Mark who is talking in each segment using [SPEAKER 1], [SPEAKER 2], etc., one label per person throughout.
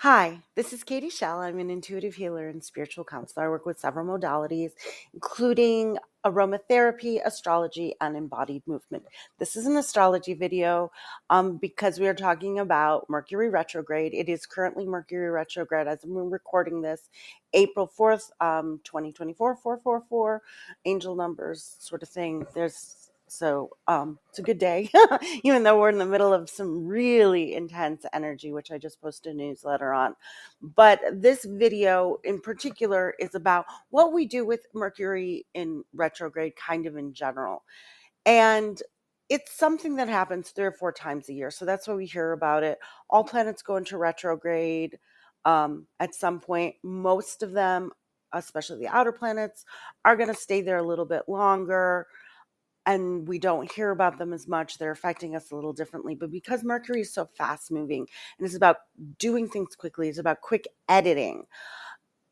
[SPEAKER 1] Hi, this is Katie Shell. I'm an intuitive healer and spiritual counselor. I work with several modalities, including aromatherapy, astrology, and embodied movement. This is an astrology video because we are talking about Mercury retrograde. It is currently Mercury retrograde as I'm recording this, April 4th, 2024, 444, angel numbers sort of thing. It's a good day, even though we're in the middle of some really intense energy, which I just posted a newsletter on. But this video in particular is about what we do with Mercury in retrograde, kind of in general. And it's something that happens 3 or 4 times a year. So that's why we hear about it. All planets go into retrograde at some point. Most of them, especially the outer planets, are going to stay there a little bit longer, and we don't hear about them as much. They're affecting us a little differently. But because Mercury is so fast moving and it's about doing things quickly, it's about quick editing,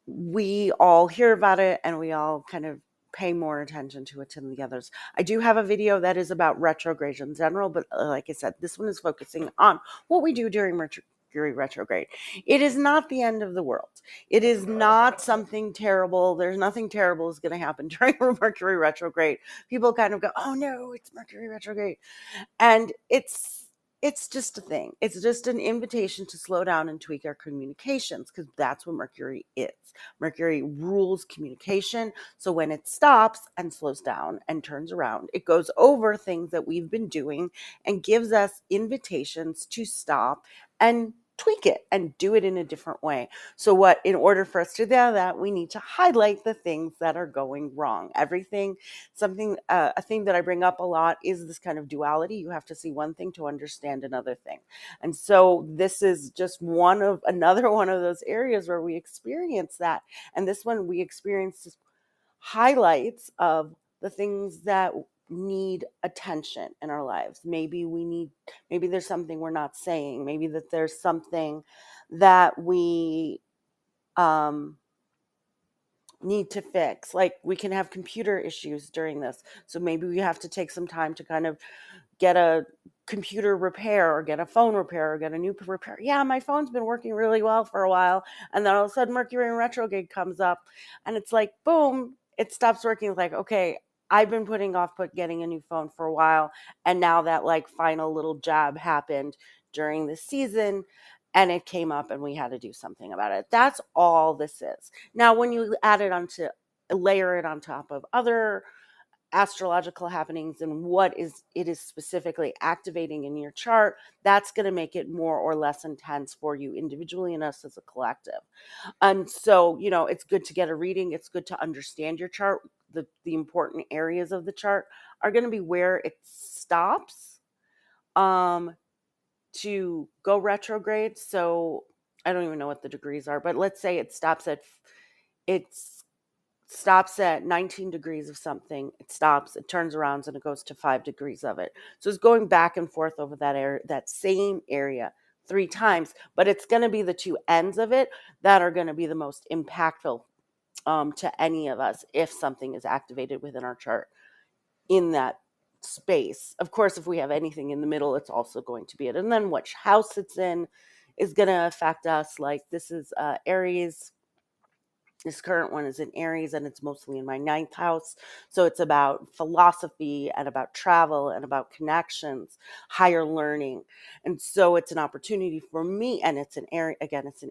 [SPEAKER 1] we all hear about it and we all kind of pay more attention to it than the others. I do have a video that is about retrograde in general, but like I said, this one is focusing on what we do during Mercury retrograde. It is not the end of the world. It is not something terrible. There's nothing terrible is going to happen during Mercury retrograde. People kind of go, "Oh no, it's Mercury retrograde." And it's just a thing. It's just an invitation to slow down and tweak our communications, because that's what Mercury is. Mercury rules communication. So when it stops and slows down and turns around, it goes over things that we've been doing and gives us invitations to stop and tweak it and do it in a different way. So in order for us to do that, we need to highlight the things that are going wrong. A thing that I bring up a lot is this kind of duality. You have to see one thing to understand another thing. And so this is just another one of those areas where we experience that. And this one we experience highlights of the things that need attention in our lives. Maybe there's something we're not saying. Maybe that there's something that we need to fix. Like, we can have computer issues during this. So maybe we have to take some time to kind of get a computer repair or get a phone repair or get a new repair. Yeah, my phone's been working really well for a while. And then all of a sudden Mercury in retrograde comes up and it's like, boom, it stops working. It's like, okay, I've been putting off getting a new phone for a while. And now that like final little jab happened during the season and it came up and we had to do something about it. That's all this is. Now, when you layer it on top of other astrological happenings and it is specifically activating in your chart, that's going to make it more or less intense for you individually and us as a collective. And so, it's good to get a reading. It's good to understand your chart. The important areas of the chart are going to be where it stops to go retrograde. So I don't even know what the degrees are, but let's say it stops at 19 degrees of something. It stops, it turns around, and it goes to 5 degrees of it. So it's going back and forth over that same area 3 times, but it's going to be the two ends of it that are going to be the most impactful to any of us if something is activated within our chart in that space. Of course, if we have anything in the middle, it's also going to be it. And then which house it's in is going to affect us. Like, this is Aries. This current one is in Aries and it's mostly in my 9th house. So it's about philosophy and about travel and about connections, higher learning. And so it's an opportunity for me. And it's in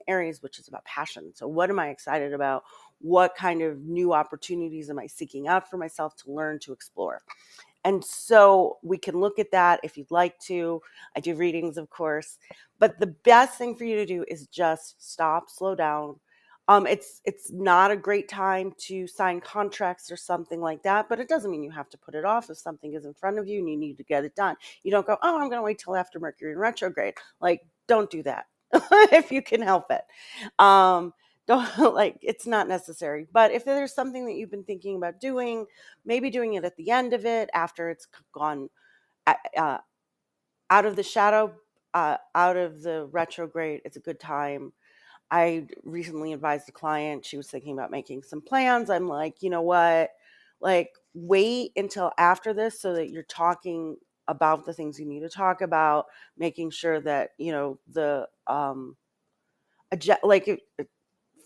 [SPEAKER 1] Aries, which is about passion. So what am I excited about? What kind of new opportunities am I seeking out for myself to learn, to explore? And so we can look at that if you'd like to. I do readings, of course. But the best thing for you to do is just stop, slow down. It's not a great time to sign contracts or something like that, but it doesn't mean you have to put it off. If something is in front of you and you need to get it done, you don't go, "Oh, I'm going to wait till after Mercury in retrograde." Like, don't do that if you can help it. Don't like, it's not necessary. But if there's something that you've been thinking about doing, maybe doing it at the end of it after it's gone uh, out of the shadow, out of the retrograde, it's a good time. I recently advised a client. She was thinking about making some plans. I'm like, you know what? Like, wait until after this so that you're talking about the things you need to talk about, making sure that,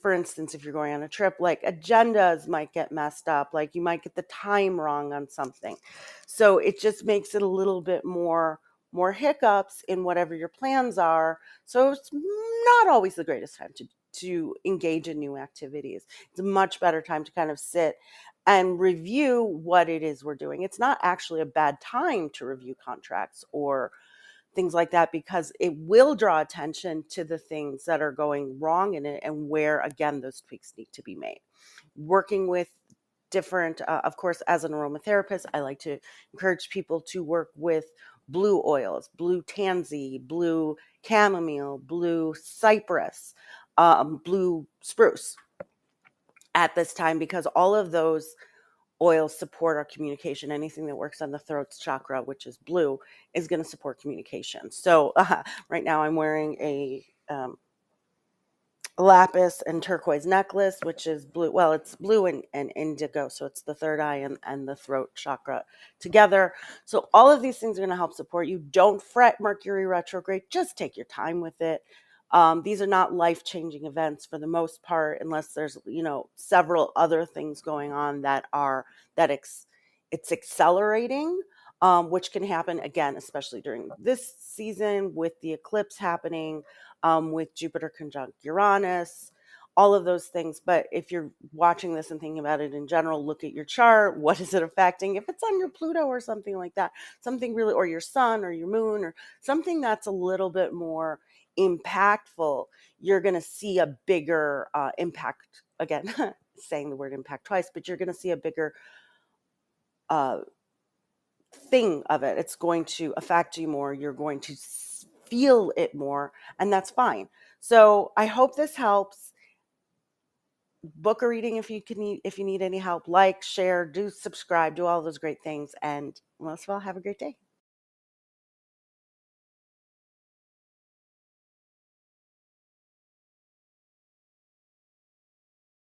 [SPEAKER 1] for instance, if you're going on a trip, like agendas might get messed up, like you might get the time wrong on something. So it just makes it a little bit more hiccups in whatever your plans are. So it's not always the greatest time to engage in new activities. It's a much better time to kind of sit and review what it is we're doing. It's not actually a bad time to review contracts or things like that, because it will draw attention to the things that are going wrong in it and where, again, those tweaks need to be made. Working with different, of course, as an aromatherapist, I like to encourage people to work with blue oils, blue tansy, blue chamomile, blue cypress, blue spruce at this time, because all of those oils support our communication. Anything that works on the throat chakra, which is blue, is going to support communication. So right now I'm wearing a lapis and turquoise necklace, which is blue. Well, it's blue and indigo. So it's the third eye and the throat chakra together. So all of these things are going to help support you. Don't fret Mercury retrograde. Just take your time with it. These are not life-changing events for the most part, unless there's, several other things going on it's accelerating, which can happen again, especially during this season with the eclipse happening, with Jupiter conjunct Uranus, all of those things. But if you're watching this and thinking about it in general, look at your chart. What is it affecting? If it's on your Pluto or something like that, something really, or your sun or your moon or something that's a little bit more impactful, you're going to see a bigger impact. Again, saying the word impact twice, but you're going to see a bigger thing of it. It's going to affect you more. You're going to feel it more, and that's fine. So I hope this helps. Book a reading if you need any help. Like, share, do subscribe, do all those great things, and most of all, have a great day.